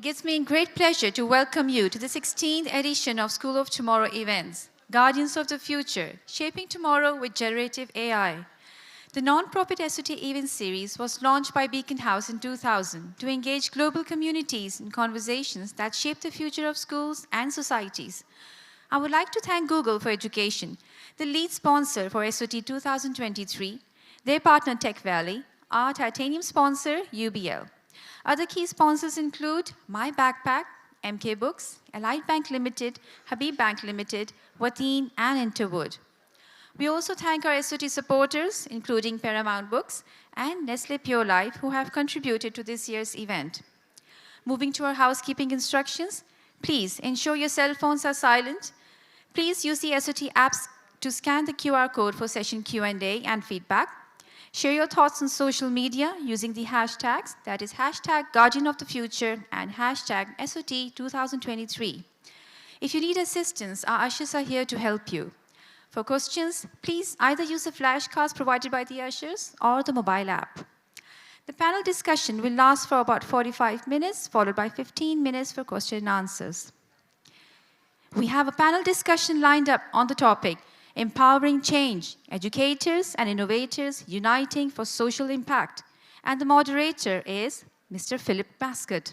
gives me great pleasure to welcome you to the 16th edition of School of Tomorrow events, Guardians of the Future, Shaping Tomorrow with Generative AI. The non-profit SOT event series was launched by Beacon House in 2000 to engage global communities in conversations that shape the future of schools and societies. I would like to thank Google for Education, the lead sponsor for SOT 2023, their partner Tech Valley, our titanium sponsor UBL. Other key sponsors include My Backpack, MK Books, Allied Bank Limited, Habib Bank Limited, Wateen, and Interwood. We also thank our SOT supporters, including Paramount Books and Nestle Pure Life, who have contributed to this year's event. Moving to our housekeeping instructions, please ensure your cell phones are silent. Please use the SOT apps to scan the QR code for session Q&A and feedback. Share your thoughts on social media using the hashtags, that is hashtag Guardian of the Future and hashtag SOT 2023. If you need assistance, our ushers are here to help you. For questions, please either use the flashcards provided by the ushers or the mobile app. The panel discussion will last for about 45 minutes, followed by 15 minutes for question and answers. We have a panel discussion lined up on the topic, Empowering Change, Educators and Innovators Uniting for Social Impact. And the moderator is Mr. Philip Mascott.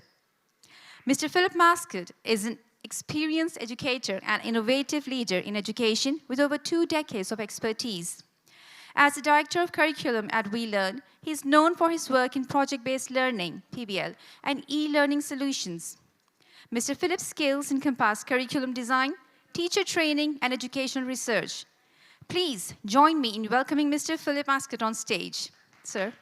Mr. Philip Mascott is an experienced educator and innovative leader in education with over 2 decades of expertise. As the Director of Curriculum at WeLearn, he is known for his work in project-based learning, PBL, and e-learning solutions. Mr. Philip's skills encompass curriculum design, teacher training, and educational research. Please join me in welcoming Mr. Philip Mascott on stage. Sir.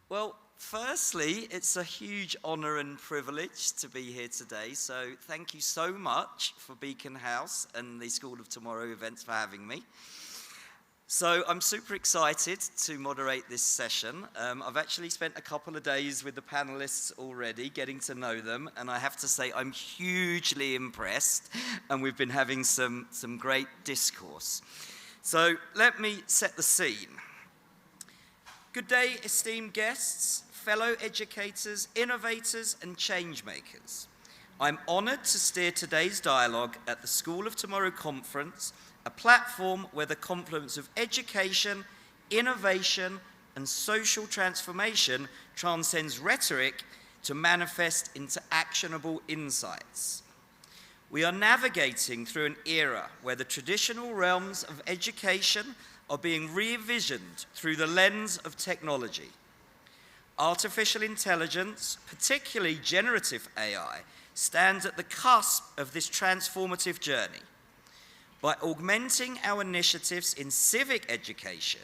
Well, firstly, it's a huge honor and privilege to be here today, so thank you so much for Beacon House and the School of Tomorrow events for having me. So I'm super excited to moderate this session. I've actually spent a couple of days with the panelists already, getting to know them, and I have to say I'm hugely impressed, and we've been having some great discourse. So let me set the scene. Good day, esteemed guests, fellow educators, innovators, and change makers. I'm honored to steer today's dialogue at the School of Tomorrow conference, a platform where the confluence of education, innovation, and social transformation transcends rhetoric to manifest into actionable insights. We are navigating through an era where the traditional realms of education are being re-envisioned through the lens of technology. Artificial intelligence, particularly generative AI, stands at the cusp of this transformative journey. By augmenting our initiatives in civic education,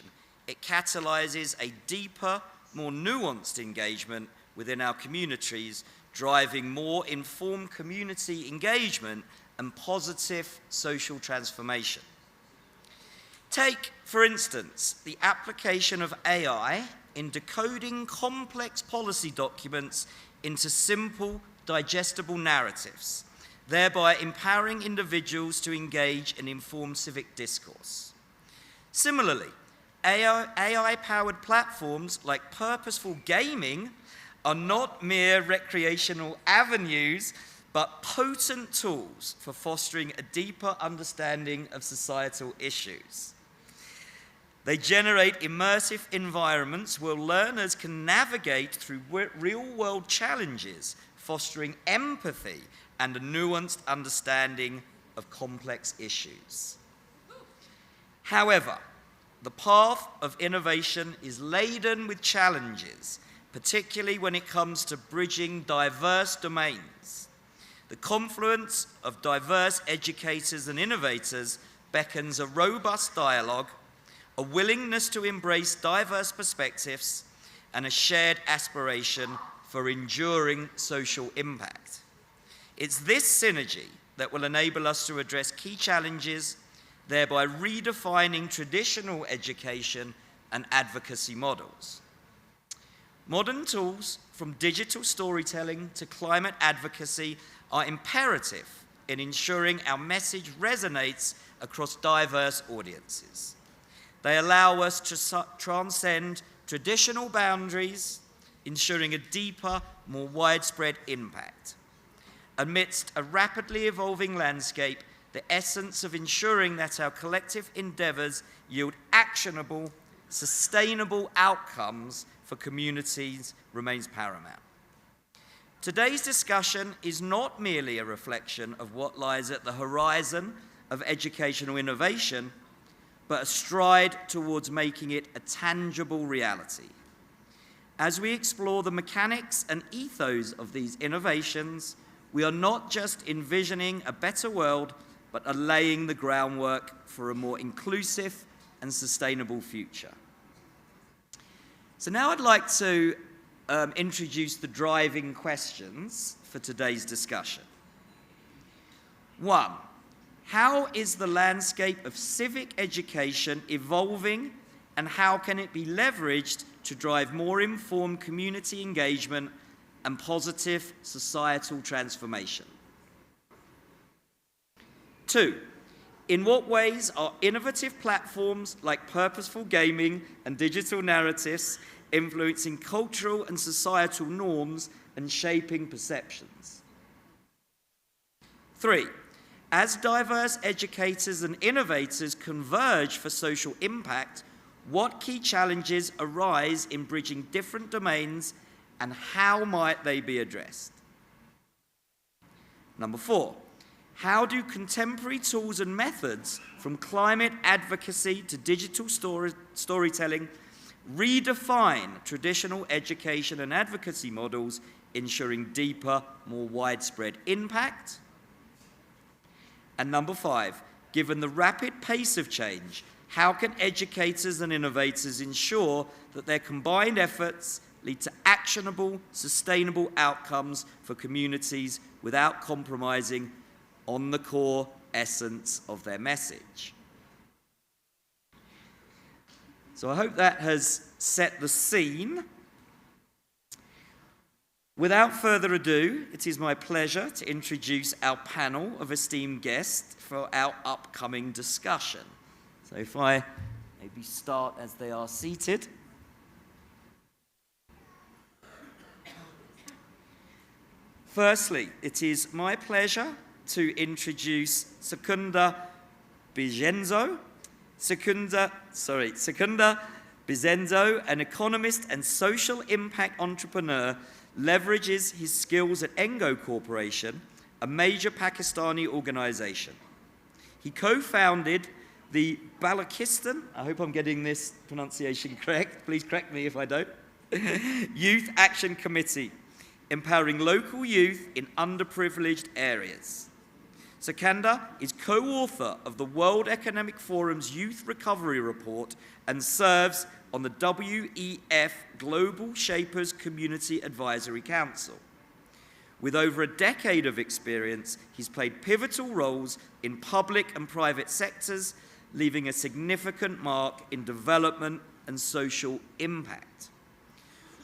it catalyzes a deeper, more nuanced engagement within our communities, driving more informed community engagement and positive social transformation. Take, for instance, the application of AI in decoding complex policy documents into simple, digestible narratives, thereby empowering individuals to engage in informed civic discourse. Similarly, AI-powered platforms like purposeful gaming are not mere recreational avenues, but potent tools for fostering a deeper understanding of societal issues. They generate immersive environments where learners can navigate through real-world challenges, fostering empathy and a nuanced understanding of complex issues. However, the path of innovation is laden with challenges, particularly when it comes to bridging diverse domains. The confluence of diverse educators and innovators beckons a robust dialogue, a willingness to embrace diverse perspectives, and a shared aspiration for enduring social impact. It's this synergy that will enable us to address key challenges, thereby redefining traditional education and advocacy models. Modern tools, from digital storytelling to climate advocacy, are imperative in ensuring our message resonates across diverse audiences. They allow us to transcend traditional boundaries, ensuring a deeper, more widespread impact. Amidst a rapidly evolving landscape, the essence of ensuring that our collective endeavors yield actionable, sustainable outcomes for communities remains paramount. Today's discussion is not merely a reflection of what lies at the horizon of educational innovation, but a stride towards making it a tangible reality. As we explore the mechanics and ethos of these innovations, we are not just envisioning a better world, but are laying the groundwork for a more inclusive and sustainable future. So now I'd like to introduce the driving questions for today's discussion. 1, how is the landscape of civic education evolving, and how can it be leveraged to drive more informed community engagement and positive societal transformation? 2, in what ways are innovative platforms like purposeful gaming and digital narratives influencing cultural and societal norms and shaping perceptions? 3, as diverse educators and innovators converge for social impact, what key challenges arise in bridging different domains, and how might they be addressed? 4, how do contemporary tools and methods, from climate advocacy to digital storytelling, redefine traditional education and advocacy models, ensuring deeper, more widespread impact? And 5, given the rapid pace of change, how can educators and innovators ensure that their combined efforts lead to actionable, sustainable outcomes for communities without compromising on the core essence of their message? So I hope that has set the scene. Without further ado, it is my pleasure to introduce our panel of esteemed guests for our upcoming discussion. So if I maybe start as they are seated. Firstly, it is my pleasure to introduce Secunda Bizenzo. Secunda Bizenzo, an economist and social impact entrepreneur, leverages his skills at Engo Corporation, a major Pakistani organization. He co-founded the Balochistan, I hope I'm getting this pronunciation correct, please correct me if I don't, Youth Action Committee, empowering local youth in underprivileged areas. Secunda is co-author of the World Economic Forum's Youth Recovery Report and serves on the WEF Global Shapers Community Advisory Council. With over a decade of experience, he's played pivotal roles in public and private sectors, leaving a significant mark in development and social impact.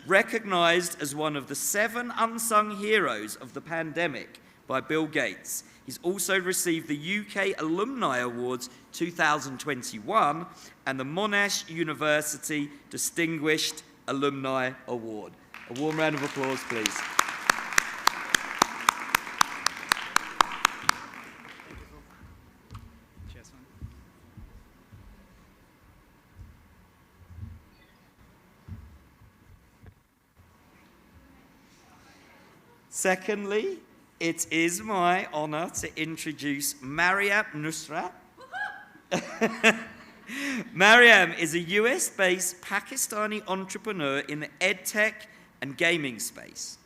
Recognized as one of the 7 unsung heroes of the pandemic by Bill Gates, he's also received the UK Alumni Awards 2021 and the Monash University Distinguished Alumni Award. A warm round of applause, please. Secondly, it is my honor to introduce Mariam Nusrat. Mariam is a US-based Pakistani entrepreneur in the edtech and gaming space.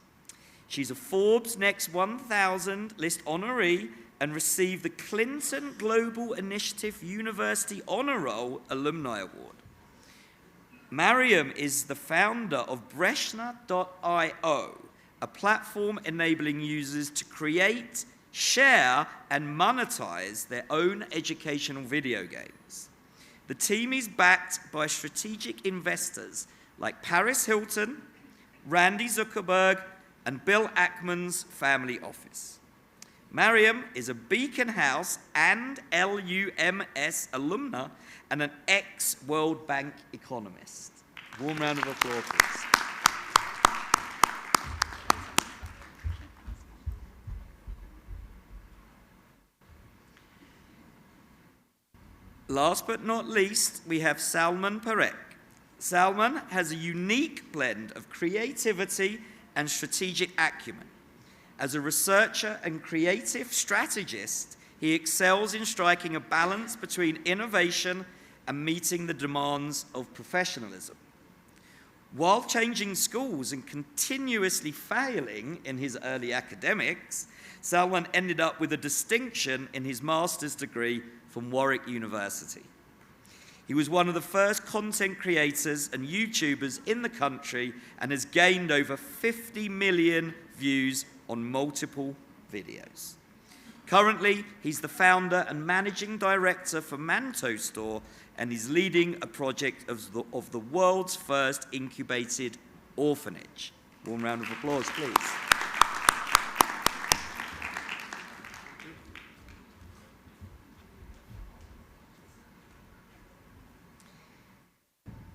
She's a Forbes Next 1000 list honoree and received the Clinton Global Initiative University Honor Roll Alumni Award. Mariam is the founder of Breshna.io, a platform enabling users to create, share, and monetize their own educational video games. The team is backed by strategic investors like Paris Hilton, Randy Zuckerberg, and Bill Ackman's family office. Mariam is a Beacon House and LUMS alumna and an ex-World Bank economist. Warm round of applause, please. Last but not least, we have Salman Parek. Salman has a unique blend of creativity and strategic acumen. As a researcher and creative strategist, he excels in striking a balance between innovation and meeting the demands of professionalism. While changing schools and continuously failing in his early academics, Salman ended up with a distinction in his master's degree from Warwick University. He was one of the first content creators and YouTubers in the country and has gained over 50 million views on multiple videos. Currently, he's the founder and managing director for Manto Store and is leading a project of the world's first incubated orphanage. Warm round of applause, please.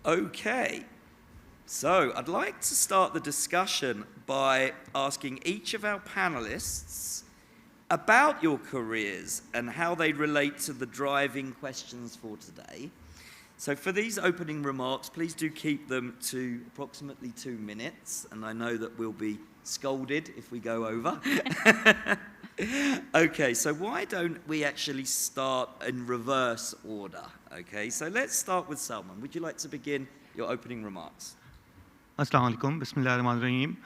Okay, so I'd like to start the discussion by asking each of our panelists about your careers and how they relate to the driving questions for today. So for these opening remarks, please do keep them to approximately 2 minutes, and I know that we'll be scolded if we go over. Okay, so why don't we actually start in reverse order? Okay, so let's start with Salman. Would you like to begin your opening remarks? Assalamu alaikum. Bismillahirrahmanirrahim.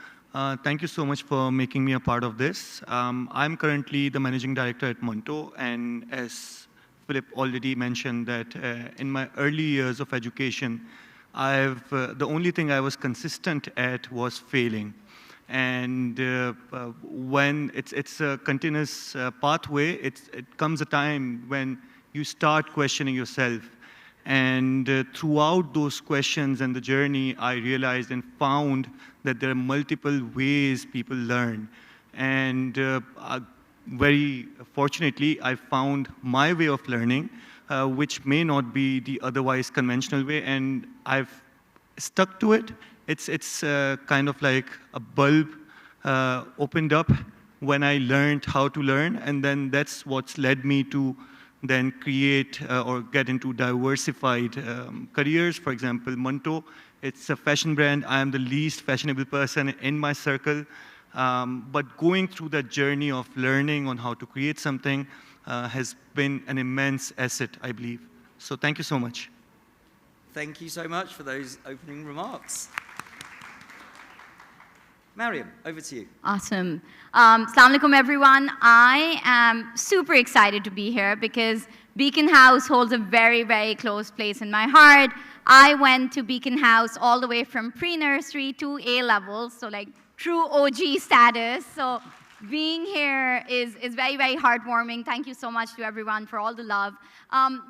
Thank you so much for making me a part of this. I'm currently the managing director at Manto, and as Philip already mentioned that in my early years of education, the only thing I was consistent at was failing. And when it's a continuous pathway, it comes a time when you start questioning yourself. And throughout those questions and the journey, I realized and found that there are multiple ways people learn. And very fortunately, I found my way of learning, which may not be the otherwise conventional way, and I've stuck to it. It's kind of like a bulb opened up when I learned how to learn, and then that's what's led me to then create or get into diversified careers. For example, Manto, it's a fashion brand. I am the least fashionable person in my circle, but going through that journey of learning on how to create something has been an immense asset, I believe. So thank you so much. Thank you so much for those opening remarks. Mariam, over to you. Awesome. Assalamu alaikum, everyone. I am super excited to be here because Beacon House holds a very, very close place in my heart. I went to Beacon House all the way from pre-nursery to A-levels, so like true OG status. So being here is very, very heartwarming. Thank you so much to everyone for all the love.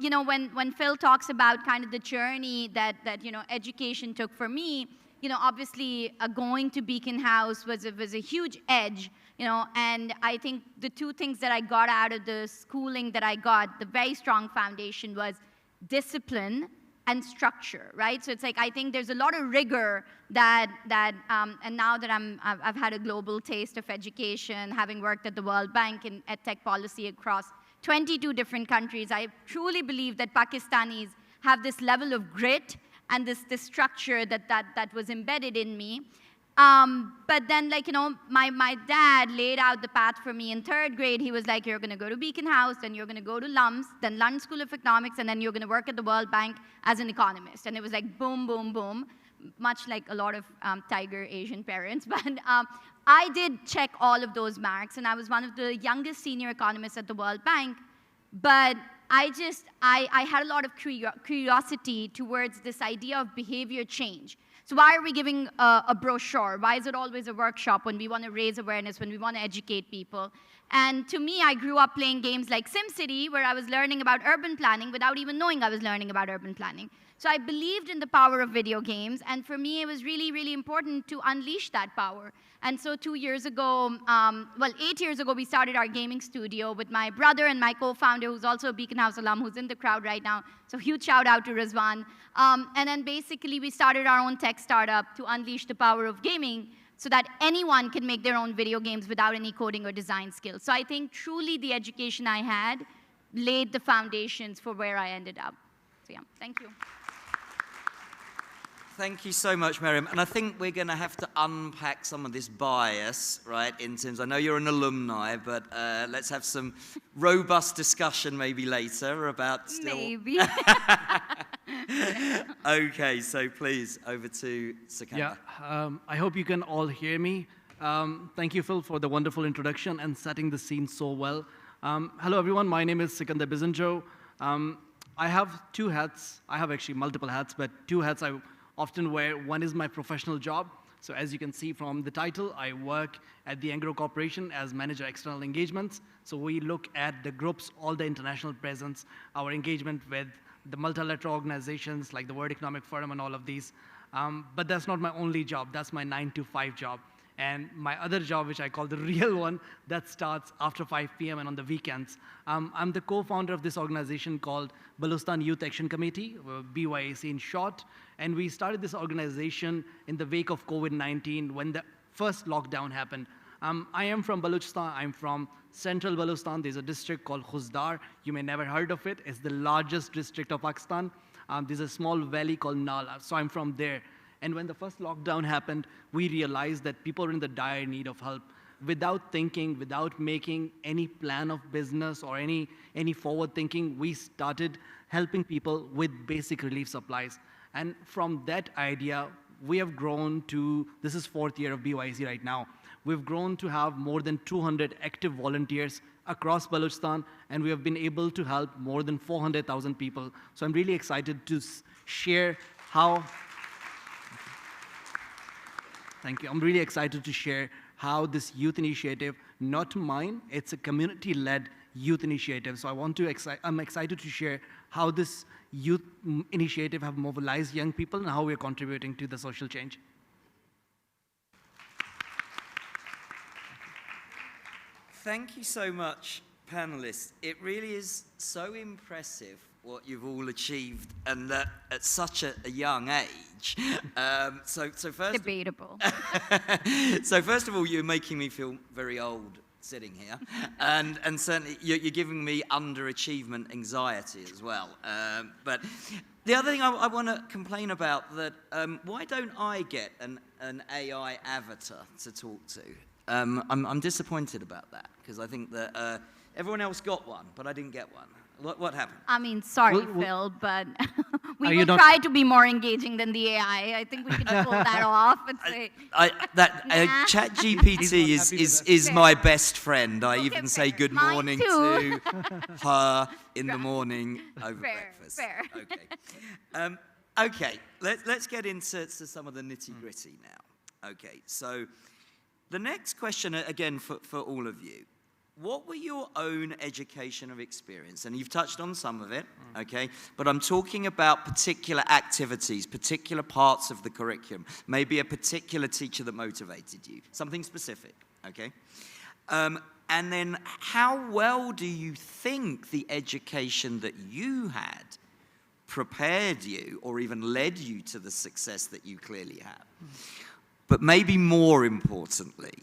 You know, when Phil talks about kind of the journey that you know, education took for me, you know, obviously going to Beacon House was a huge edge, you know, and I think the two things that I got out of the schooling that I got, the very strong foundation was discipline and structure, right? So it's like, I think there's a lot of rigor and now that I've had a global taste of education, having worked at the World Bank in EdTech policy across 22 different countries, I truly believe that Pakistanis have this level of grit and this structure that was embedded in me. But then, like, you know, my dad laid out the path for me in 3rd grade. He was like, you're going to go to Beacon House, then you're going to go to LUMS, then London School of Economics, and then you're going to work at the World Bank as an economist. And it was like boom, boom, boom, much like a lot of tiger Asian parents. But I did check all of those marks, and I was one of the youngest senior economists at the World Bank. But I had a lot of curiosity towards this idea of behavior change. So why are we giving a brochure? Why is it always a workshop when we want to raise awareness, when we want to educate people? And to me, I grew up playing games like SimCity, where I was learning about urban planning without even knowing I was learning about urban planning. So I believed in the power of video games, and for me, it was really, really important to unleash that power. And so 2 years ago, 8 years ago, we started our gaming studio with my brother and my co-founder, who's also a Beacon House alum, who's in the crowd right now. So huge shout out to Rizwan. And then basically, we started our own tech startup to unleash the power of gaming so that anyone can make their own video games without any coding or design skills. So I think truly the education I had laid the foundations for where I ended up. So yeah, thank you. Thank you so much, Miriam. And I think we're going to have to unpack some of this bias, right, in terms, I know you're an alumni, but let's have some robust discussion maybe later about still... Maybe. Okay, so please, over to Sikandar. Yeah, I hope you can all hear me. Thank you, Phil, for the wonderful introduction and setting the scene so well. Hello, everyone. My name is Sikandar Bizenjo. I have two hats. I have actually multiple hats, but two hats I often wear. One is my professional job. So as you can see from the title, I work at the Engro Corporation as Manager External Engagements. So we look at the groups, all the international presence, our engagement with the multilateral organizations like the World Economic Forum and all of these. But that's not my only job. That's my 9-to-5 job. And my other job, which I call the real one, that starts after 5 p.m. and on the weekends. I'm the co-founder of this organization called Balochistan Youth Action Committee, BYAC in short. And we started this organization in the wake of COVID-19 when the first lockdown happened. I am from Balochistan. I'm from central Balochistan. There's a district called Khuzdar. You may never heard of it. It's the largest district of Pakistan. There's a small valley called Nala. So I'm from there. And when the first lockdown happened, we realized that people are in the dire need of help. Without thinking, without making any plan of business or any forward thinking, we started helping people with basic relief supplies. And from that idea, we have grown to, this is 4th year of BYC right now, we've grown to have more than 200 active volunteers across Balochistan, and we have been able to help more than 400,000 people. So I'm really excited to share how, thank you. I'm really excited to share how this youth initiative, not mine, it's a community-led youth initiative. So I'm excited to share how this youth initiative have mobilized young people and how we're contributing to the social change. Thank you so much, panelists. It really is so impressive what you've all achieved, and that at such a young age. So first, Debatable. So first of all, you're making me feel very old sitting here, and certainly you're giving me underachievement anxiety as well. But the other thing I want to complain about, that why don't I get an AI avatar to talk to? I'm disappointed about that, because I think that everyone else got one, but I didn't get one. What happened? I mean, sorry, Phil, but we will try to be more engaging than the AI. I think we can pull that off and say... ChatGPT is my best friend. I even say good morning to her in the morning over breakfast. Fair. Okay. Okay, let's get into some of the nitty-gritty now. Okay, so the next question, again, for all of you. What were your own educational experience? And you've touched on some of it, okay? But I'm talking about particular activities, particular parts of the curriculum, maybe a particular teacher that motivated you, something specific, okay? And then how well do you think the education that you had prepared you or even led you to the success that you clearly have? But maybe more importantly,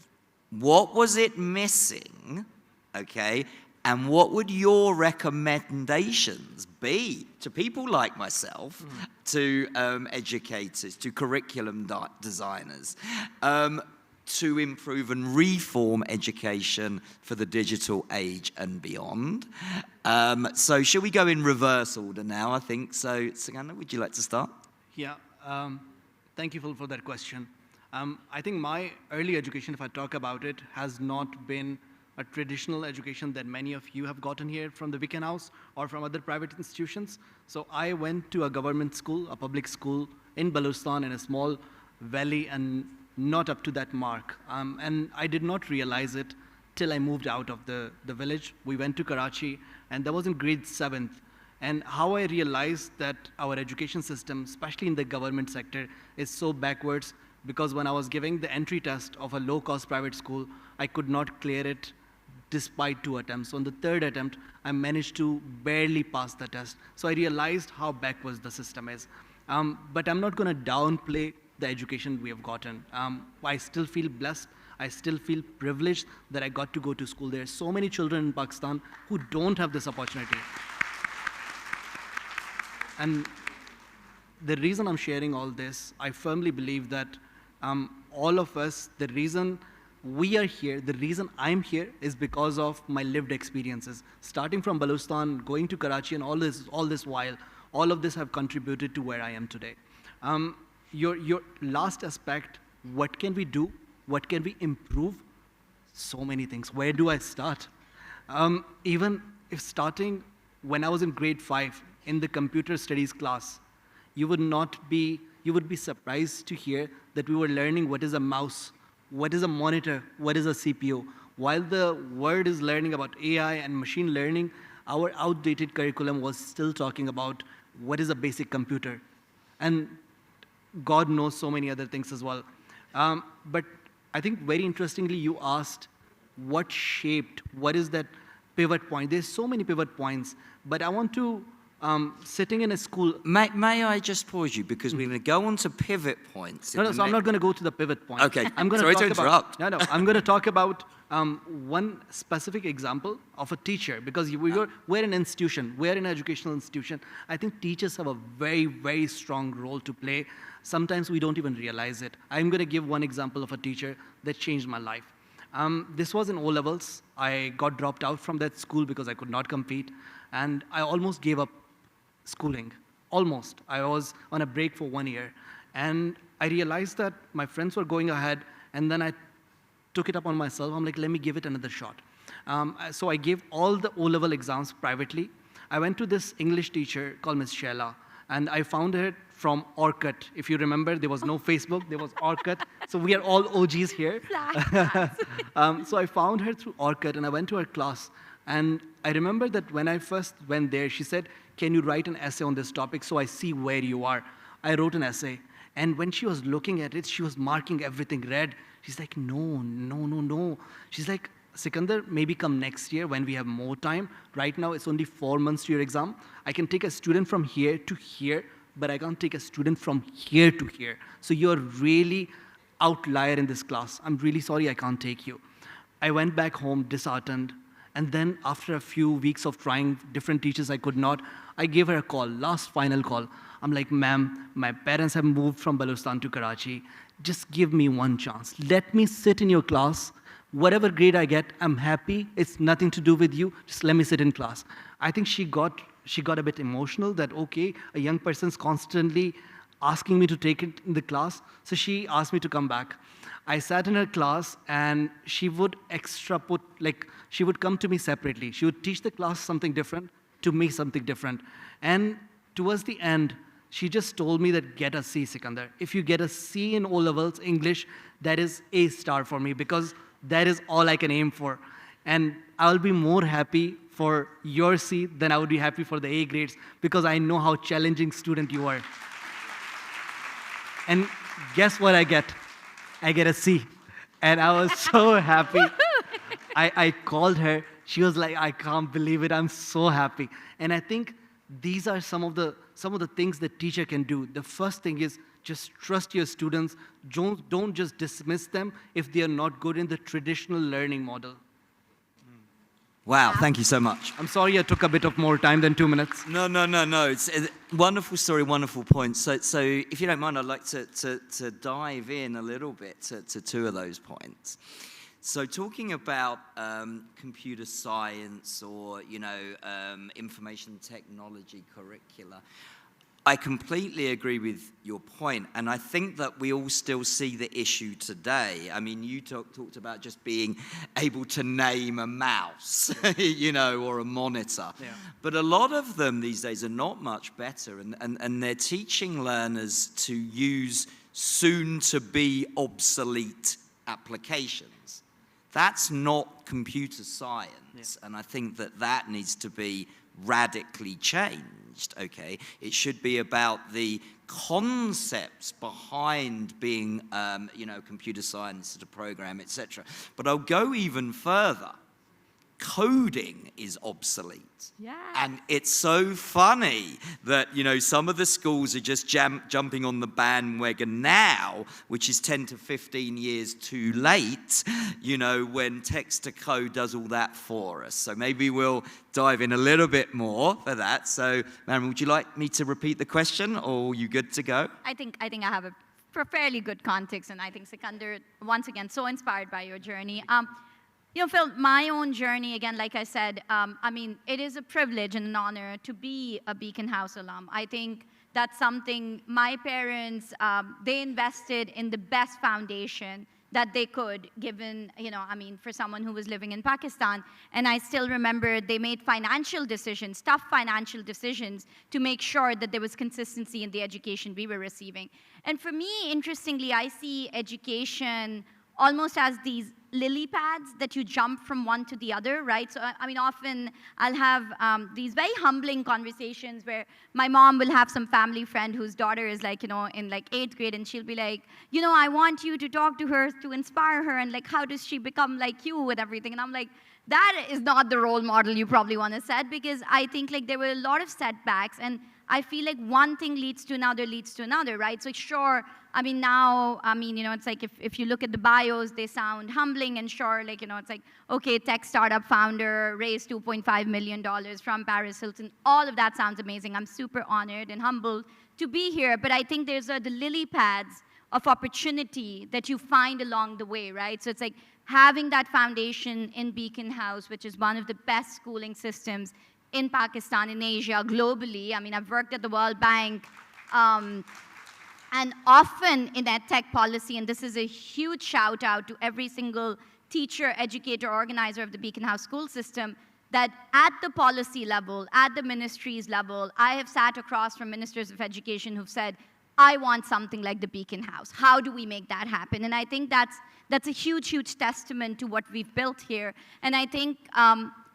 what was it missing? Okay, and what would your recommendations be to people like myself, to educators, to curriculum designers, to improve and reform education for the digital age and beyond? So should we go in reverse order now, I think? So, Sikandar, would you like to start? Yeah, thank you, Phil, for that question. I think my early education, if I talk about it, has not been a traditional education that many of you have gotten here from the Beacon House or from other private institutions. So I went to a government school, a public school in Balochistan in a small valley and not up to that mark. And I did not realize it till I moved out of the village. We went to Karachi, and that was in grade 7th. and how I realized that our education system, especially in the government sector, is so backwards because when I was giving the entry test of a low-cost private school, I could not clear it despite 2 attempts. So on the 3rd attempt, I managed to barely pass the test. So I realized how backwards the system is. But I'm not going to downplay the education we have gotten. I still feel blessed. I still feel privileged that I got to go to school. There are so many children in Pakistan who don't have this opportunity. And the reason I'm sharing all this, I firmly believe that all of us, the reason we are here, the reason I'm here is because of my lived experiences. Starting from Balochistan, going to Karachi, and all this while, all of this have contributed to where I am today. Your last aspect, what can we do? What can we improve? So many things. Where do I start? Even if starting when I was in grade 5 in the computer studies class, you would be surprised to hear that we were learning what is a mouse, what is a monitor, what is a CPU. While the world is learning about AI and machine learning, our outdated curriculum was still talking about what is a basic computer. And God knows so many other things as well. But I think very interestingly, you asked what is that pivot point? There's so many pivot points, but I want to, sitting in a school. May I just pause you because we're going to go on to pivot points. No, so I'm not going to go to the pivot point. Okay, I'm going sorry to interrupt. No, I'm going to talk about one specific example of a teacher because we're an institution, we're an educational institution. I think teachers have a very, very strong role to play. Sometimes we don't even realize it. I'm going to give one example of a teacher that changed my life. This was in O-levels. I got dropped out from that school because I could not compete, and I almost gave up schooling. Almost. I was on a break for 1 year, and I realized that my friends were going ahead, and then I took it up on myself. I'm like, let me give it another shot. So I gave all the O-level exams privately. I went to this English teacher called Miss Sheila, and I found her from Orkut. If you remember, there was no Facebook, there was Orkut. So we are all OGs here. So I found her through Orkut, and I went to her class. And I remember that when I first went there, she said, can you write an essay on this topic so I see where you are? I wrote an essay. And when she was looking at it, she was marking everything red. She's like, no. She's like, Sikandar, maybe come next year when we have more time. Right now, it's only 4 months to your exam. I can take a student from here to here, but I can't take a student from here to here. So you're really outlier in this class. I'm really sorry I can't take you. I went back home disheartened. And then after a few weeks of trying different teachers I could not, I gave her a call, last final call. I'm like, ma'am, my parents have moved from Balochistan to Karachi. Just give me one chance. Let me sit in your class. Whatever grade I get, I'm happy. It's nothing to do with you. Just let me sit in class. I think she got a bit emotional that, okay, a young person's constantly asking me to take it in the class. So she asked me to come back. I sat in her class, and she would she would come to me separately. She would teach the class something different, to me something different. And towards the end, she just told me that get a C, Sikandar. If you get a C in O-levels English, that is A star for me because that is all I can aim for. And I'll be more happy for your C than I would be happy for the A grades because I know how challenging student you are. And guess what I get? I get a C. And I was so happy. I called her. She was like, I can't believe it. I'm so happy. And I think these are some of the things that teacher can do. The first thing is just trust your students. Don't just dismiss them if they are not good in the traditional learning model. Wow, thank you so much. I'm sorry I took a bit of more time than 2 minutes. No. It's a wonderful story, wonderful point. So if you don't mind, I'd like to dive in a little bit to 2 of those points. So talking about computer science or, information technology curricula, I completely agree with your point, and I think that we all still see the issue today. I mean, you talked about just being able to name a mouse, or a monitor. Yeah. But a lot of them these days are not much better, and they're teaching learners to use soon-to-be obsolete applications. That's not computer science, and I think that needs to be radically changed, okay? It should be about the concepts behind being, computer science, to program, etc. But I'll go even further. Coding is obsolete. Yeah. And it's so funny that, some of the schools are just jumping on the bandwagon now, which is 10 to 15 years too late, when text-to-code does all that for us. So maybe we'll dive in a little bit more for that. So, Mariam, would you like me to repeat the question, or are you good to go? I think I have a fairly good context, and I think Sikandar, once again, so inspired by your journey. Phil, my own journey, again, like I said, it is a privilege and an honor to be a Beacon House alum. I think that's something my parents, they invested in the best foundation that they could, given, for someone who was living in Pakistan. And I still remember they made financial decisions, tough financial decisions, to make sure that there was consistency in the education we were receiving. And for me, interestingly, I see education almost as these lily pads that you jump from one to the other, right? So, often I'll have these very humbling conversations where my mom will have some family friend whose daughter is in 8th grade, and she'll be like, I want you to talk to her to inspire her, and how does she become like you with everything? And I'm like, that is not the role model you probably want to set, because I think there were a lot of setbacks, and I feel like one thing leads to another, right? So sure, it's like if you look at the bios, they sound humbling, and sure, it's like, okay, tech startup founder, raised $2.5 million from Paris Hilton. All of that sounds amazing. I'm super honored and humbled to be here, but I think there's the lily pads of opportunity that you find along the way, right? So it's like having that foundation in Beacon House, which is one of the best schooling systems in Pakistan, in Asia, globally. I've worked at the World Bank, and often in that tech policy, and this is a huge shout out to every single teacher, educator, organizer of the Beacon House school system, that at the policy level, at the ministries level, I have sat across from ministers of education who've said, I want something like the Beacon House. How do we make that happen? And I think that's a huge, huge testament to what we've built here. And I think,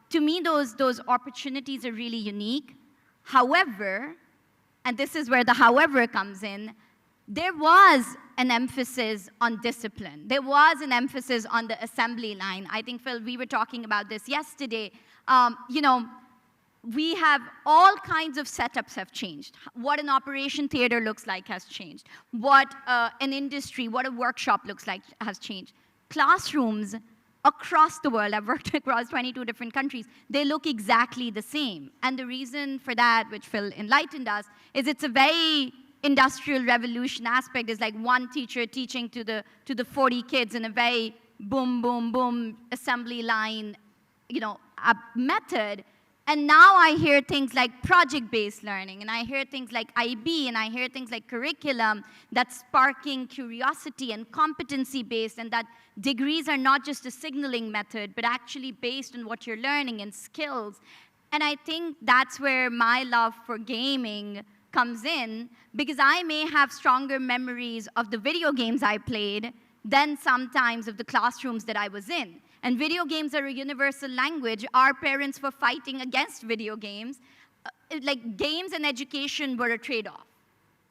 to me, those opportunities are really unique. However, and this is where the however comes in, there was an emphasis on discipline. There was an emphasis on the assembly line. I think, Phil, we were talking about this yesterday. We have all kinds of setups have changed. What an operation theater looks like has changed. What an industry, what a workshop looks like has changed. Classrooms across the world, I've worked across 22 different countries, they look exactly the same. And the reason for that, which Phil enlightened us, is it's a very industrial revolution aspect. Is like one teacher teaching to the 40 kids in a very boom, boom, boom assembly line, method. And now I hear things like project-based learning, and I hear things like IB, and I hear things like curriculum that's sparking curiosity and competency-based, and that degrees are not just a signaling method, but actually based on what you're learning and skills. And I think that's where my love for gaming comes in, because I may have stronger memories of the video games I played than sometimes of the classrooms that I was in. And video games are a universal language. Our parents were fighting against video games. Games and education were a trade-off.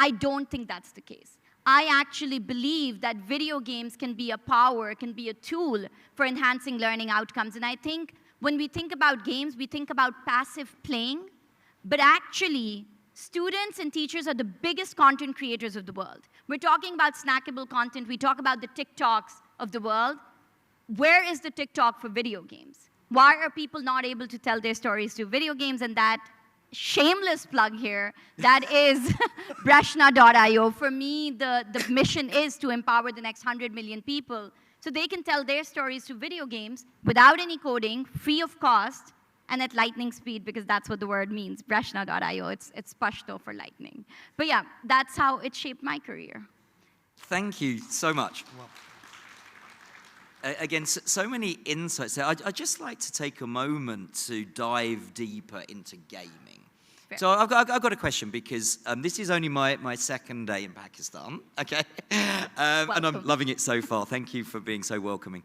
I don't think that's the case. I actually believe that video games can be a power, can be a tool for enhancing learning outcomes. And I think when we think about games, we think about passive playing, but actually, students and teachers are the biggest content creators of the world. We're talking about snackable content. We talk about the TikToks of the world. Where is the TikTok for video games? Why are people not able to tell their stories through video games? And that shameless plug here, that is Brashna.io. For me, the mission is to empower the next 100 million people so they can tell their stories through video games without any coding, free of cost, and at lightning speed, because that's what the word means, Brashna.io. It's Pashto for lightning. But yeah, that's how it shaped my career. Thank you so much. Well, again, so many insights there. I'd just like to take a moment to dive deeper into gaming. Fair. So I've got a question, because this is only my second day in Pakistan, okay? And I'm loving it so far. Thank you for being so welcoming.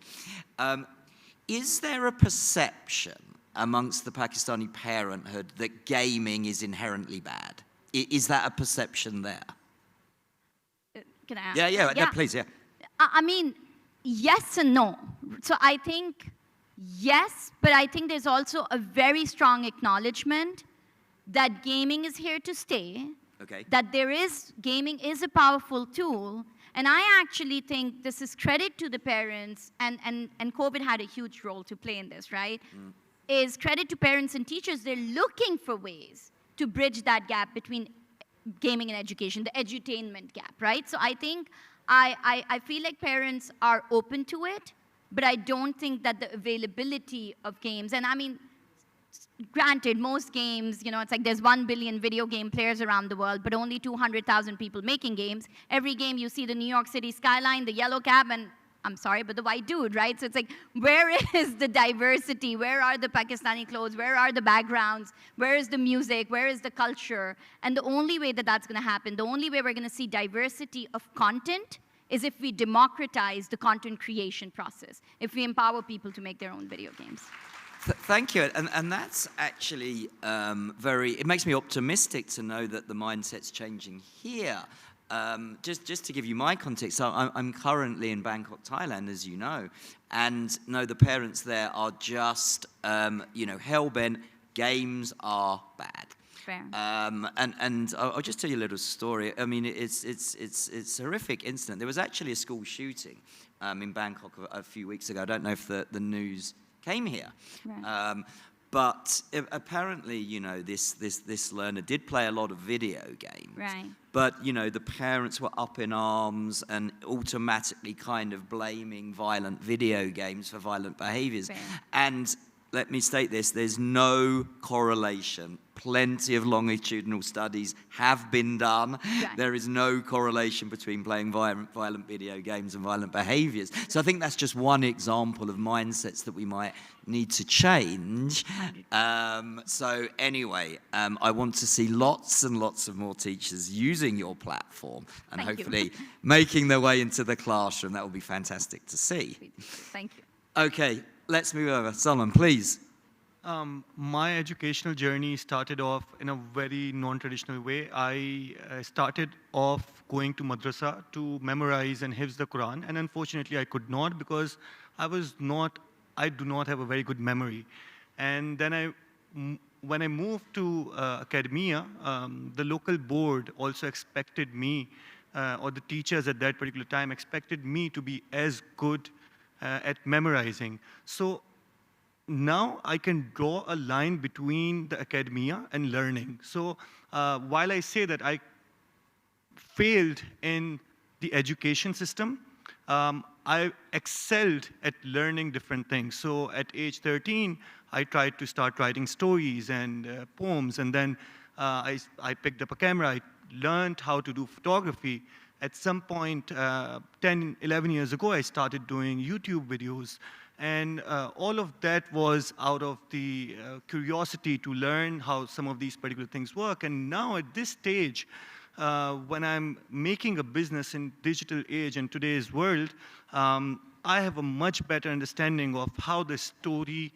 Is there a perception amongst the Pakistani parenthood that gaming is inherently bad. Is that a perception there? Can I ask? Yeah, no, please, yeah. I mean, yes and no. So I think yes, but I think there's also a very strong acknowledgement that gaming is here to stay, Okay. that gaming is a powerful tool, and I actually think this is credit to the parents, and COVID had a huge role to play in this, right? Is credit to parents and teachers. They're looking for ways to bridge that gap between gaming and education, the edutainment gap, right? So I think I feel like parents are open to it, but I don't think that the availability of games, and I mean, granted, most games, it's like there's 1 billion video game players around the world, but only 200,000 people making games. Every game you see the New York City skyline, the yellow cab, and I'm sorry, but the white dude, right? So it's like, where is the diversity? Where are the Pakistani clothes? Where are the backgrounds? Where is the music? Where is the culture? And the only way that that's going to happen, the only way we're going to see diversity of content is if we democratize the content creation process, if we empower people to make their own video games. Thank you, and that's actually it makes me optimistic to know that the mindset's changing here. Just to give you my context, so I'm currently in Bangkok, Thailand, as you know, and no, the parents there are just, hell-bent, games are bad. Fair. And I'll just tell you a little story. I mean, it's a horrific incident. There was actually a school shooting in Bangkok a few weeks ago. I don't know if the news came here. Right. But apparently, this learner did play a lot of video games. Right. But, the parents were up in arms and automatically kind of blaming violent video games for violent behaviors. Fair. And let me state this, there's no correlation. Plenty of longitudinal studies have been done. Right. There is no correlation between playing violent video games and violent behaviors. So I think that's just one example of mindsets that we might need to change. So anyway, I want to see lots and lots of more teachers using your platform and Thank you. hopefully making their way into the classroom. That will be fantastic to see. Thank you. Okay, let's move over. Solomon, please. My educational journey started off in a very non-traditional way. I started off going to madrasa to memorize and hifz the Quran, and unfortunately I could not because I do not have a very good memory. And then when I moved to academia, the local board also expected me, or the teachers at that particular time expected me to be as good at memorizing. So now I can draw a line between the academia and learning. So while I say that I failed in the education system, I excelled at learning different things. So at age 13, I tried to start writing stories and poems, and then I picked up a camera. I learned how to do photography. At some point, 10, 11 years ago, I started doing YouTube videos. And all of that was out of the curiosity to learn how some of these particular things work. And now at this stage, when I'm making a business in digital age in today's world, I have a much better understanding of how the story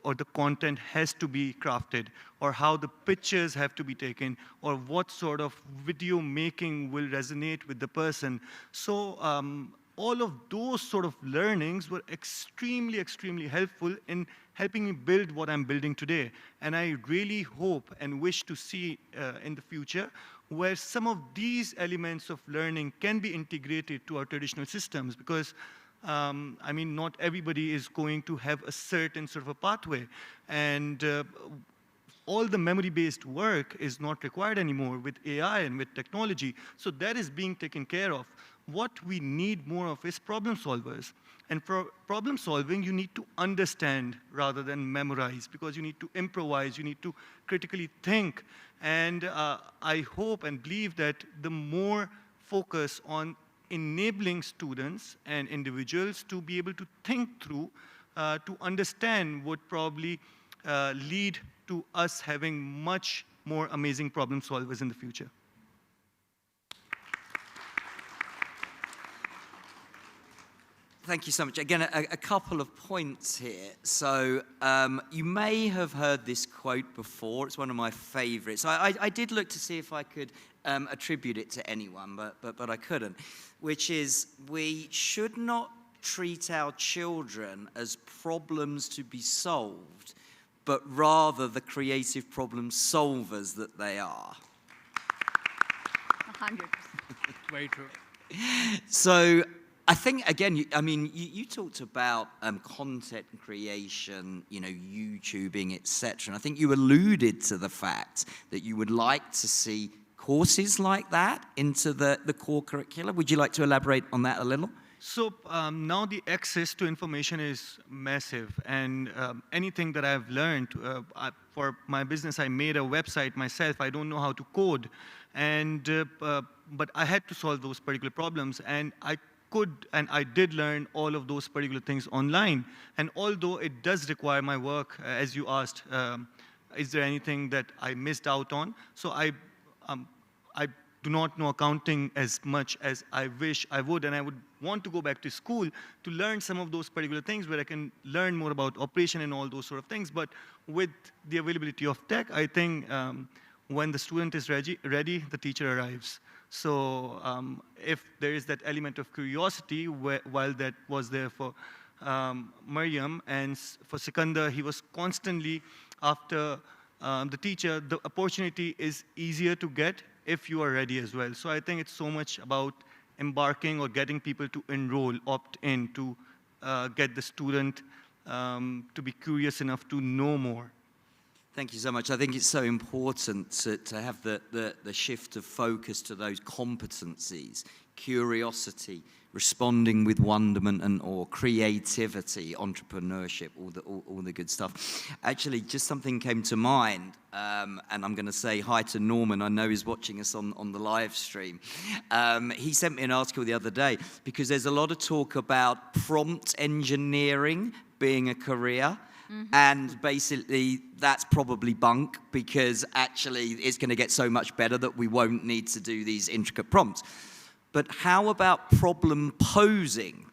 or the content has to be crafted, or how the pictures have to be taken, or what sort of video making will resonate with the person. So all of those sort of learnings were extremely, extremely helpful in helping me build what I'm building today. And I really hope and wish to see in the future where some of these elements of learning can be integrated to our traditional systems, because I mean, not everybody is going to have a certain sort of a pathway. And all the memory-based work is not required anymore with AI and with technology. So that is being taken care of. What we need more of is problem solvers. And for problem solving, you need to understand rather than memorize, because you need to improvise, you need to critically think. And I hope and believe that the more focus on enabling students and individuals to be able to think through, to understand, would probably lead to us having much more amazing problem solvers in the future. Thank you so much. Again, a couple of points here. So you may have heard this quote before. It's one of my favorites. I did look to see if I could attribute it to anyone, but I couldn't, which is, we should not treat our children as problems to be solved, but rather the creative problem solvers that they are. 100%. Very true. So I think, again, you talked about content creation, YouTubing, etc. And I think you alluded to the fact that you would like to see courses like that into the core curricula. Would you like to elaborate on that a little? So now the access to information is massive, and anything that I've learned, for my business, I made a website myself. I don't know how to code, but I had to solve those particular problems, and I did learn all of those particular things online. And although it does require my work, as you asked, is there anything that I missed out on? So I do not know accounting as much as I wish I would, and I would want to go back to school to learn some of those particular things where I can learn more about operation and all those sort of things. But with the availability of tech, I think when the student is ready, the teacher arrives. So if there is that element of curiosity, while that was there for Mariam, and for Sikandar, he was constantly after the teacher. The opportunity is easier to get if you are ready as well. So I think it's so much about embarking or getting people to enroll, opt in, to get the student to be curious enough to know more. Thank you so much. I think it's so important to have the shift of focus to those competencies: curiosity, responding with wonderment and awe, creativity, entrepreneurship, all the good stuff. Actually, just something came to mind, and I'm going to say hi to Norman. I know he's watching us on the live stream. He sent me an article the other day, because there's a lot of talk about prompt engineering being a career. Mm-hmm. And basically, that's probably bunk, because actually it's going to get so much better that we won't need to do these intricate prompts. But how about problem posing?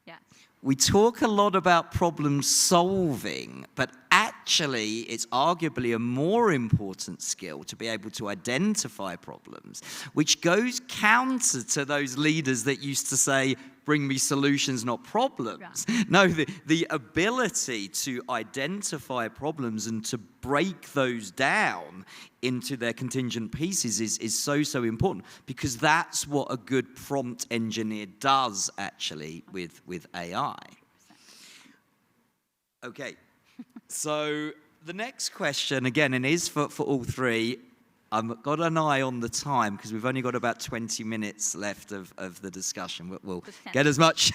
Yeah. We talk a lot about problem solving, but actually it's arguably a more important skill to be able to identify problems, which goes counter to those leaders that used to say, bring me solutions, not problems. Right. No, the ability to identify problems and to break those down into their contingent pieces is so important, because that's what a good prompt engineer does actually with AI. Okay, so the next question, again, and is for all three. I've got an eye on the time, because we've only got about 20 minutes left of the discussion. We'll get as much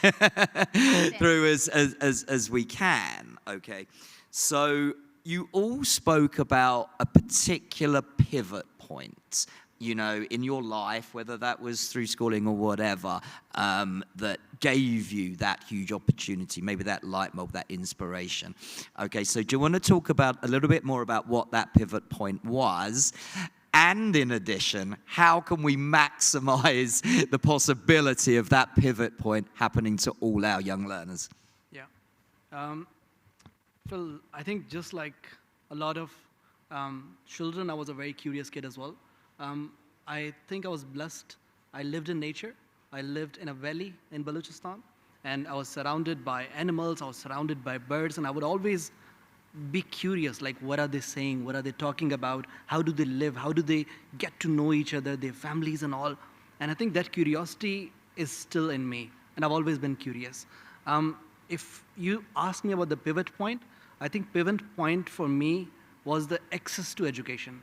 through as we can. Okay, so you all spoke about a particular pivot point, in your life, whether that was through schooling or whatever, that gave you that huge opportunity, maybe that light bulb, that inspiration. Okay, so do you want to talk about a little bit more about what that pivot point was? And in addition, how can we maximize the possibility of that pivot point happening to all our young learners? Yeah. Phil, I think just like a lot of children, I was a very curious kid as well. I think I was blessed. I lived in nature. I lived in a valley in Balochistan, and I was surrounded by animals. I was surrounded by birds, and I would always be curious, like, what are they saying? What are they talking about? How do they live? How do they get to know each other, their families and all? And I think that curiosity is still in me, and I've always been curious. If you ask me about the pivot point, I think pivot point for me was the access to education.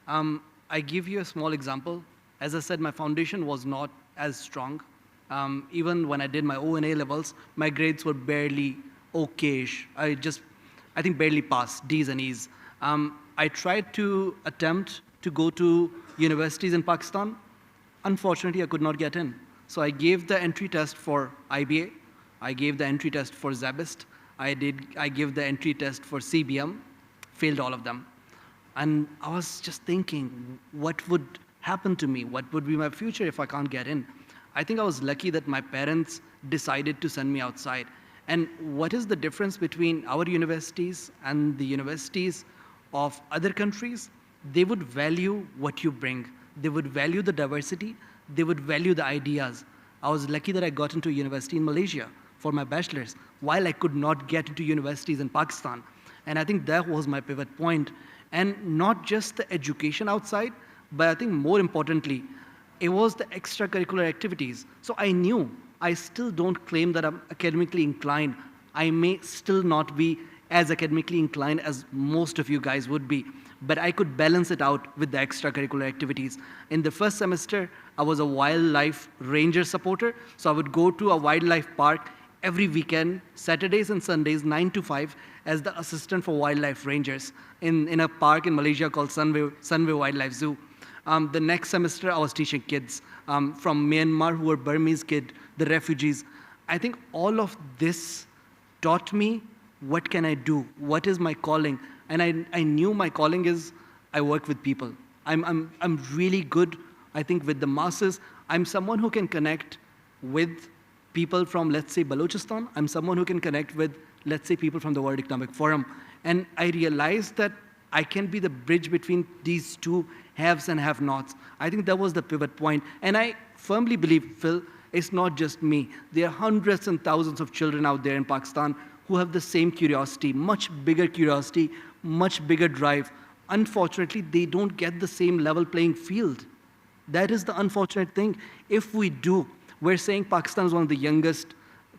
I give you a small example. As I said, my foundation was not as strong. Even when I did my O and A levels, my grades were barely okay-ish. I think barely passed, D's and E's. I tried to attempt to go to universities in Pakistan. Unfortunately, I could not get in. So I gave the entry test for IBA. I gave the entry test for Zabist. I gave the entry test for CBM. Failed all of them. And I was just thinking, what would happen to me? What would be my future if I can't get in? I think I was lucky that my parents decided to send me outside. And what is the difference between our universities and the universities of other countries? They would value what you bring. They would value the diversity. They would value the ideas. I was lucky that I got into a university in Malaysia for my bachelor's, while I could not get into universities in Pakistan. And I think that was my pivot point. And not just the education outside, but I think more importantly, it was the extracurricular activities. So I knew I still don't claim that I'm academically inclined. I may still not be as academically inclined as most of you guys would be, but I could balance it out with the extracurricular activities. In the first semester, I was a wildlife ranger supporter, so I would go to a wildlife park every weekend, Saturdays and Sundays, 9 to 5, as the assistant for wildlife rangers in a park in Malaysia called Sunway Wildlife Zoo. The next semester, I was teaching kids from Myanmar who were Burmese kids, the refugees. I think all of this taught me what can I do, what is my calling. And I knew my calling is I work with people. I'm really good, I think, with the masses. I'm someone who can connect with people from, let's say, Balochistan. I'm someone who can connect with, let's say, people from the World Economic Forum. And I realized that I can be the bridge between these two haves and have-nots. I think that was the pivot point. And I firmly believe, Phil, it's not just me. There are hundreds and thousands of children out there in Pakistan who have the same curiosity, much bigger curiosity, much bigger drive. Unfortunately, they don't get the same level playing field. That is the unfortunate thing. If we do, we're saying Pakistan is one of the youngest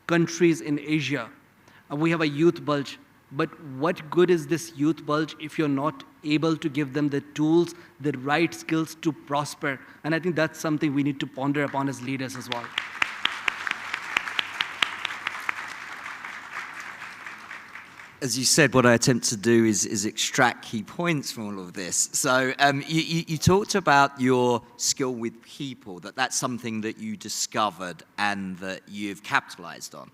countries in Asia. We have a youth bulge. But what good is this youth bulge if you're not able to give them the tools, the right skills to prosper? And I think that's something we need to ponder upon as leaders as well. As you said, what I attempt to do is extract key points from all of this. So you talked about your skill with people, that's something that you discovered and that you've capitalized on.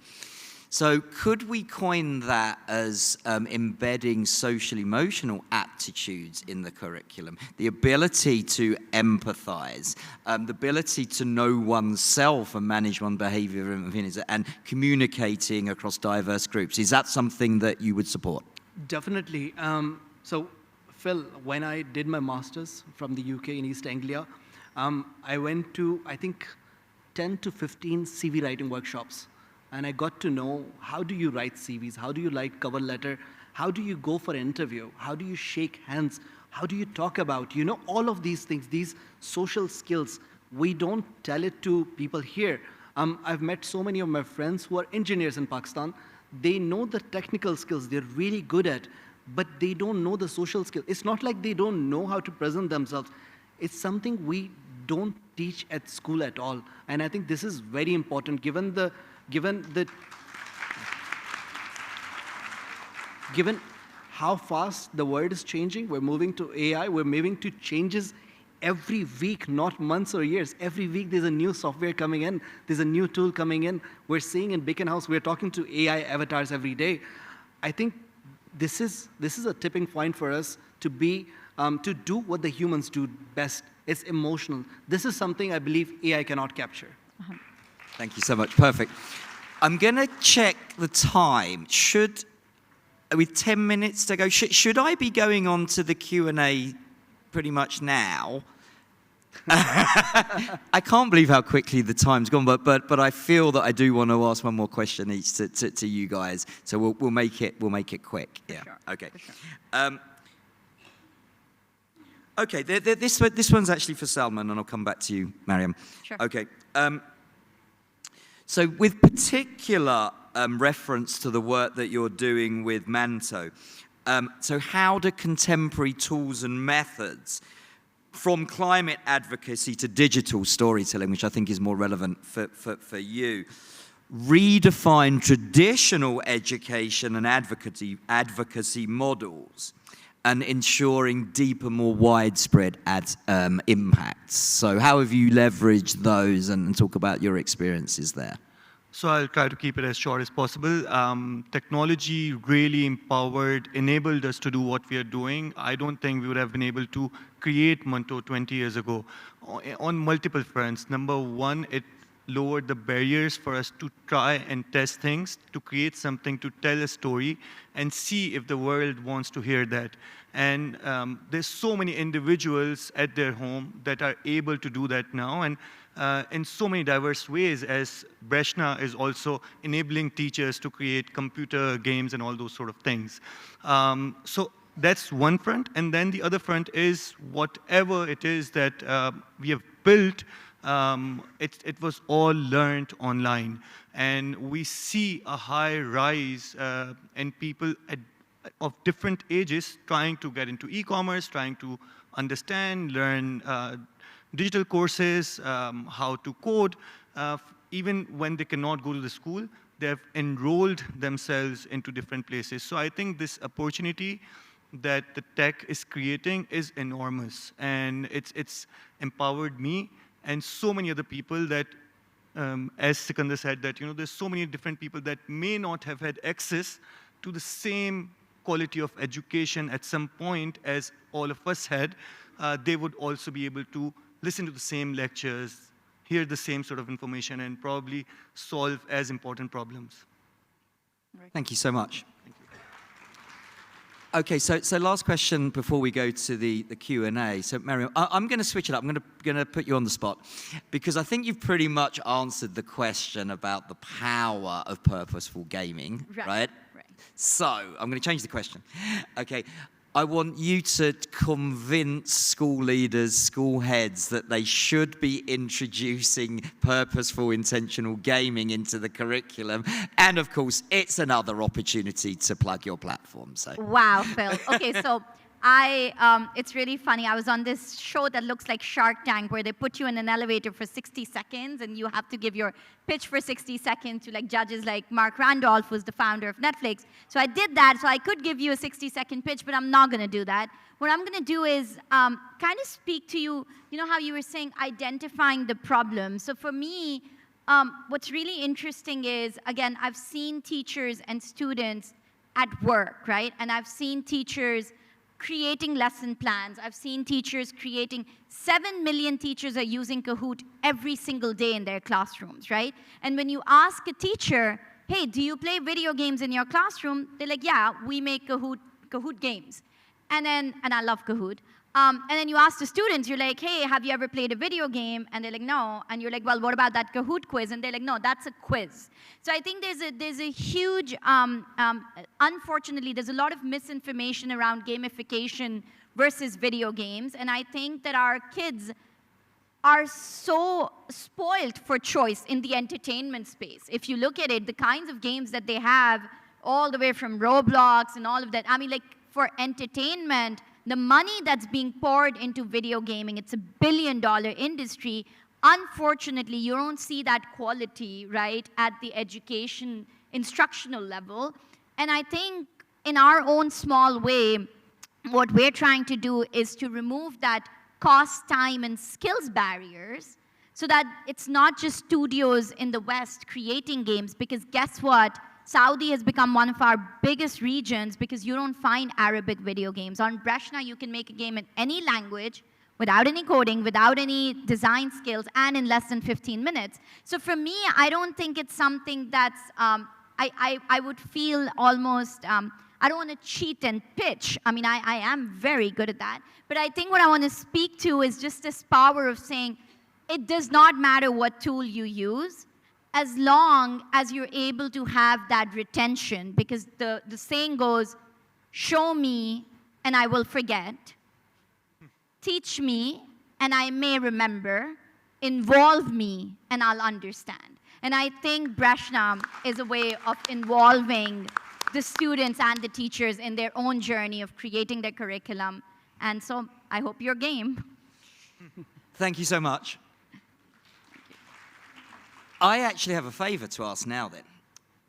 So could we coin that as embedding social-emotional aptitudes in the curriculum? The ability to empathize, the ability to know oneself and manage one's behavior and communicating across diverse groups. Is that something that you would support? Definitely. So, Phil, when I did my master's from the UK in East Anglia, I went to, I think, 10 to 15 CV writing workshops. And I got to know, how do you write CVs? How do you write cover letter? How do you go for an interview? How do you shake hands? How do you talk about, all of these things, these social skills? We don't tell it to people here. I've met so many of my friends who are engineers in Pakistan. They know the technical skills they're really good at, but they don't know the social skills. It's not like they don't know how to present themselves. It's something we don't teach at school at all. And I think this is very important given how fast the world is changing. We're moving to AI, we're moving to changes every week, not months or years. Every week there's a new software coming in, there's a new tool coming in. We're seeing in Beacon House, we're talking to AI avatars every day. I think this is a tipping point for us to do what the humans do best. It's emotional. This is something I believe AI cannot capture. Thank you so much. Perfect. I'm going to check the time. With 10 minutes to go, should I be going on to the Q&A pretty much now? I can't believe how quickly the time's gone, but I feel that I do want to ask one more question each to you guys. So we'll make it quick. Yeah. Sure. Okay. For sure. Okay. This one's actually for Salman, and I'll come back to you, Mariam. Sure. Okay. So with particular reference to the work that you're doing with Manto, so how do contemporary tools and methods, from climate advocacy to digital storytelling, which I think is more relevant for you, redefine traditional education and advocacy models and ensuring deeper, more widespread impacts? So how have you leveraged those, and talk about your experiences there? So I'll try to keep it as short as possible. Technology really enabled us to do what we are doing. I don't think we would have been able to create Manto 20 years ago on multiple fronts. Number one, it lowered the barriers for us to try and test things, to create something, to tell a story, and see if the world wants to hear that. And there's so many individuals at their home that are able to do that now, and in so many diverse ways, as Breshna is also enabling teachers to create computer games and all those sort of things. So that's one front, and then the other front is whatever it is that we have built, it was all learned online. And we see a high rise in people of different ages trying to get into e-commerce, trying to understand, learn digital courses, how to code. Even when they cannot go to the school, they have enrolled themselves into different places. So I think this opportunity that the tech is creating is enormous. And it's empowered me and so many other people that, as Sikandar said, that there's so many different people that may not have had access to the same quality of education at some point as all of us had. They would also be able to listen to the same lectures, hear the same sort of information, and probably solve as important problems. Thank you so much. Okay, so last question before we go to the Q&A. So, Mariam, I'm going to switch it up. I'm going to put you on the spot because I think you've pretty much answered the question about the power of purposeful gaming, right? So, I'm going to change the question. Okay, I want you to convince school leaders, school heads that they should be introducing purposeful, intentional gaming into the curriculum. And of course, it's another opportunity to plug your platform. So. Wow, Phil. Okay, so it's really funny. I was on this show that looks like Shark Tank where they put you in an elevator for 60 seconds and you have to give your pitch for 60 seconds to judges like Mark Randolph, who's the founder of Netflix. So I did that, so I could give you a 60-second pitch, but I'm not going to do that. What I'm going to do is kind of speak to you, how you were saying identifying the problem. So for me, what's really interesting is, again, I've seen teachers and students at work, right? And I've seen teachers creating lesson plans. I've seen teachers creating, 7 million teachers are using Kahoot every single day in their classrooms, right? And when you ask a teacher, hey, do you play video games in your classroom? They're like, yeah, we make Kahoot games. And I love Kahoot. And then you ask the students, you're like, hey, have you ever played a video game? And they're like, no. And you're like, well, what about that Kahoot quiz? And they're like, no, that's a quiz. So I think there's a huge, unfortunately, there's a lot of misinformation around gamification versus video games. And I think that our kids are so spoiled for choice in the entertainment space. If you look at it, the kinds of games that they have, all the way from Roblox and all of that, I mean, for entertainment, the money that's being poured into video gaming, it's $1 billion industry. Unfortunately, you don't see that quality, right, at the education, instructional level. And I think in our own small way, what we're trying to do is to remove that cost, time, and skills barriers so that it's not just studios in the West creating games, because guess what? Saudi has become one of our biggest regions because you don't find Arabic video games. On Breshna, you can make a game in any language without any coding, without any design skills, and in less than 15 minutes. So for me, I don't think it's something that's, I would feel almost, I don't want to cheat and pitch. I mean, I am very good at that. But I think what I want to speak to is just this power of saying, it does not matter what tool you use, as long as you're able to have that retention, because the saying goes, show me and I will forget, teach me and I may remember, involve me and I'll understand. And I think Breshna is a way of involving the students and the teachers in their own journey of creating their curriculum. And so I hope you're game. Thank you so much. I actually have a favor to ask now then,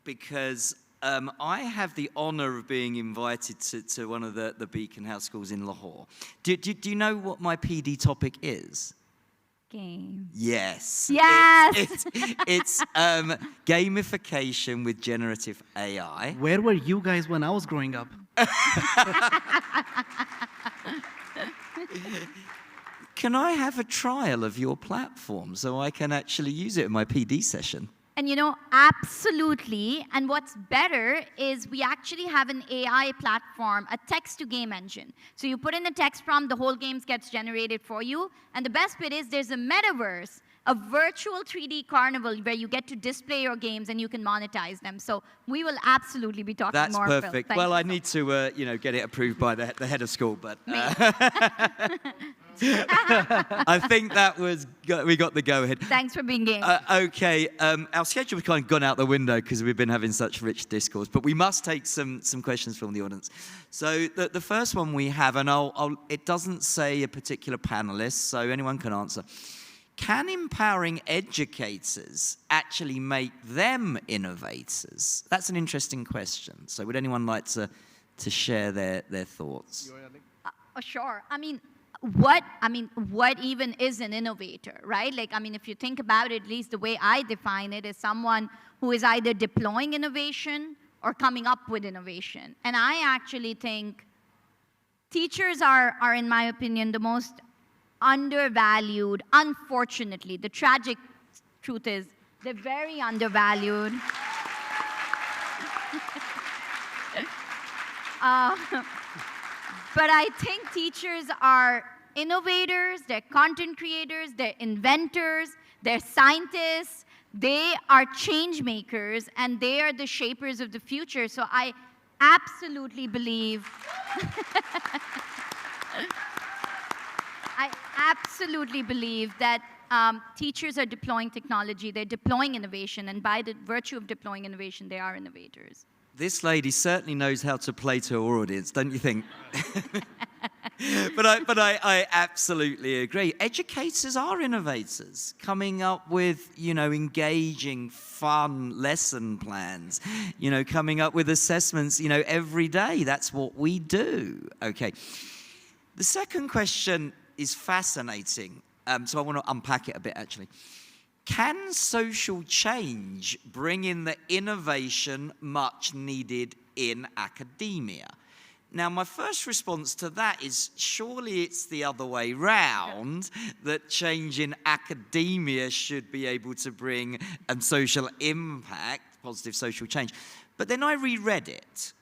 because I have the honor of being invited to one of the Beacon House schools in Lahore. Do you know what my PD topic is? Game. Yes. Yes. It's gamification with generative AI. Where were you guys when I was growing up? can I have a trial of your platform so I can actually use it in my PD session? And you know, absolutely. And what's better is we actually have an AI platform, a text-to-game engine. So you put in the text prompt, the whole game gets generated for you. And the best bit is there's a metaverse, a virtual 3D carnival where you get to display your games and you can monetize them. So we will absolutely be talking That's more. Phil. perfect. Thank Well, you I so need to, get it approved by the head of school, but I think that was we got the go-ahead. Thanks for being game. Okay, our schedule has kind of gone out the window because we've been having such rich discourse, but we must take some questions from the audience. So the first one we have, and it doesn't say a particular panelist, so anyone can answer. Can empowering educators actually make them innovators? That's an interesting question. So would anyone like to share their thoughts? Sure. What even is an innovator, right? If you think about it, at least the way I define it, is someone who is either deploying innovation or coming up with innovation. And I actually think teachers are, in my opinion, the most undervalued. Unfortunately, the tragic truth is they're very undervalued. But I think teachers are innovators, they're content creators, they're inventors, they're scientists, they are change makers, and they are the shapers of the future. So I absolutely believe that teachers are deploying technology, they're deploying innovation, and by the virtue of deploying innovation, they are innovators. This lady certainly knows how to play to her audience, don't you think? But I absolutely agree. Educators are innovators, coming up with, engaging, fun lesson plans, coming up with assessments, every day. That's what we do. Okay. The second question is fascinating, so I want to unpack it a bit, actually. Can social change bring in the innovation much needed in academia? Now, my first response to that is surely it's the other way round, that change in academia should be able to bring social impact, positive social change. But then I reread it.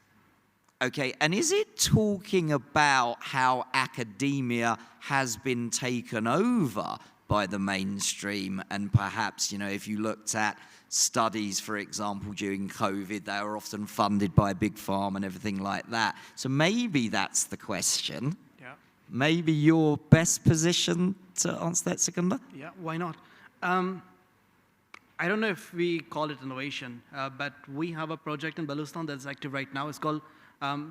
Okay, and is it talking about how academia has been taken over by the mainstream, and perhaps, if you looked at studies, for example, during COVID, they were often funded by Big Pharma and everything like that. So maybe that's the question. Yeah. Maybe you're best positioned to answer that, Sikandar? Yeah, why not? I don't know if we call it innovation, but we have a project in Balochistan that's active right now. It's called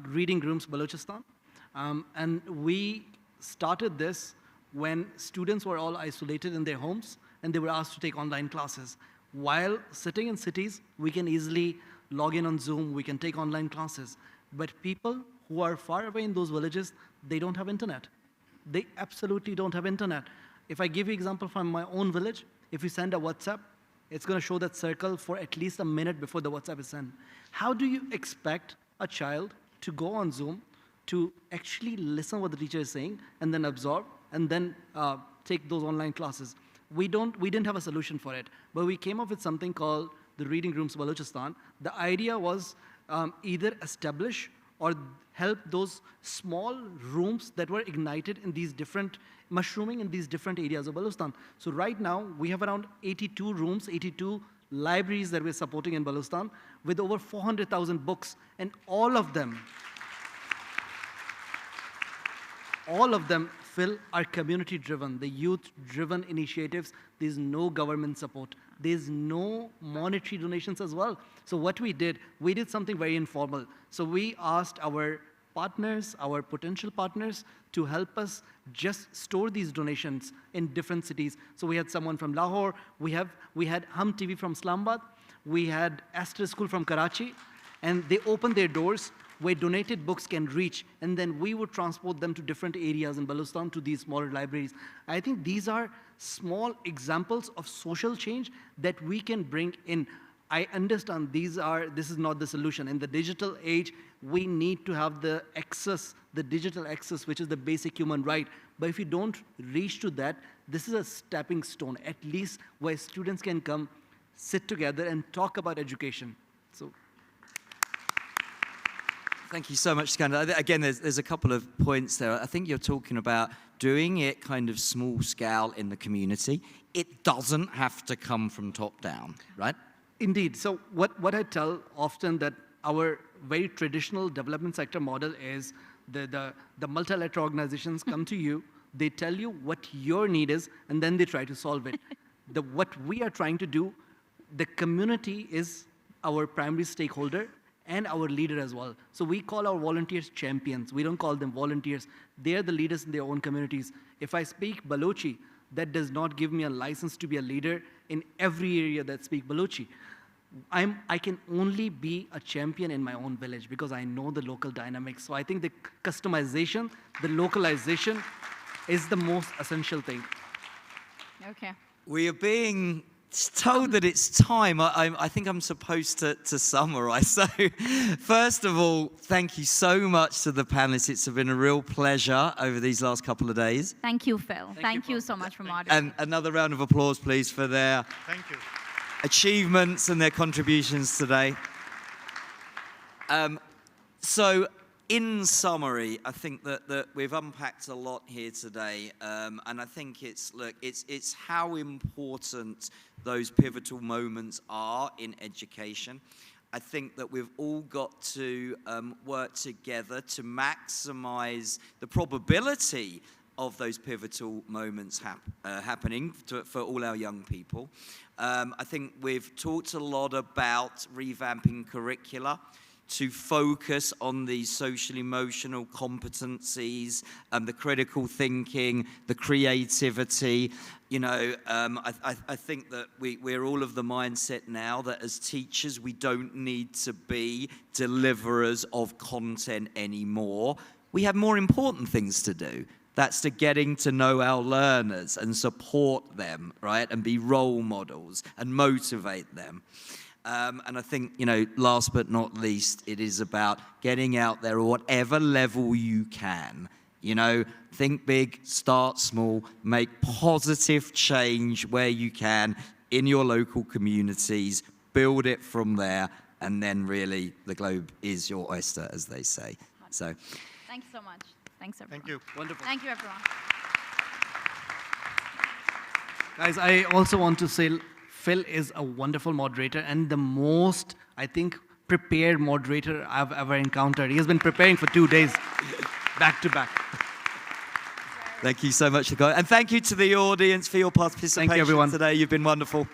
Reading Rooms Balochistan. And we started this when students were all isolated in their homes and they were asked to take online classes. While sitting in cities, we can easily log in on Zoom, we can take online classes. But people who are far away in those villages, they don't have internet. They absolutely don't have internet. If I give you an example from my own village, if you send a WhatsApp, it's going to show that circle for at least a minute before the WhatsApp is sent. How do you expect a child to go on Zoom, to actually listen what the teacher is saying, and then absorb, and then take those online classes? We didn't have a solution for it, but we came up with something called the Reading Rooms Balochistan. The idea was either establish or help those small rooms that were ignited in these different, mushrooming in these different areas of Balochistan. So right now, we have around 82 rooms, 82 libraries that we're supporting in Balochistan with over 400,000 books, and all of them, Phil, are community-driven, the youth-driven initiatives. There's no government support. There's no monetary donations as well. So what we did something very informal. So we asked our partners, our potential partners, to help us just store these donations in different cities. So we had someone from Lahore, we had Hum TV from Islamabad, we had Astor School from Karachi, and they opened their doors where donated books can reach, and then we would transport them to different areas in Balochistan to these smaller libraries. I think these are small examples of social change that we can bring in. I understand this is not the solution. In the digital age, we need to have the access, the digital access, which is the basic human right. But if you don't reach to that, this is a stepping stone, at least where students can come, sit together, and talk about education. So. Thank you so much, Skandar. Again, there's a couple of points there. I think you're talking about doing it kind of small scale in the community. It doesn't have to come from top down, right? Indeed. So what I tell often that our very traditional development sector model is the multilateral organizations come to you, they tell you what your need is, and then they try to solve it. What we are trying to do, the community is our primary stakeholder, and our leader as well. So we call our volunteers champions. We don't call them volunteers. They're the leaders in their own communities. If I speak Balochi, that does not give me a license to be a leader in every area that speak Balochi. I can only be a champion in my own village because I know the local dynamics. So I think the customization, the localization is the most essential thing. Okay. We are being told that it's time. I think I'm supposed to summarize. So, first of all, thank you so much to the panelists. It's been a real pleasure over these last couple of days. Thank you, Phil. Thank you so much for moderating. And another round of applause, please, for their achievements and their contributions today. So, in summary, I think that we've unpacked a lot here today, and I think it's how important those pivotal moments are in education. I think that we've all got to work together to maximize the probability of those pivotal moments happening for all our young people. I think we've talked a lot about revamping curricula to focus on the social-emotional competencies, the critical thinking, the creativity. You know, I think that we're all of the mindset now that as teachers, we don't need to be deliverers of content anymore. We have more important things to do. That's to getting to know our learners and support them, right? And be role models and motivate them. And I think, you know, last but not least, it is about getting out there at whatever level you can. You know, think big, start small, make positive change where you can in your local communities, build it from there, and then really the globe is your oyster, as they say. So, thank you so much. Thanks, everyone. Thank you. Wonderful. Thank you, everyone. Guys, I also want to say Phil is a wonderful moderator and the most, I think, prepared moderator I've ever encountered. He has been preparing for 2 days, back to back. Thank you so much, guys. And thank you to the audience for your participation Thank you, everyone. today. You've been wonderful.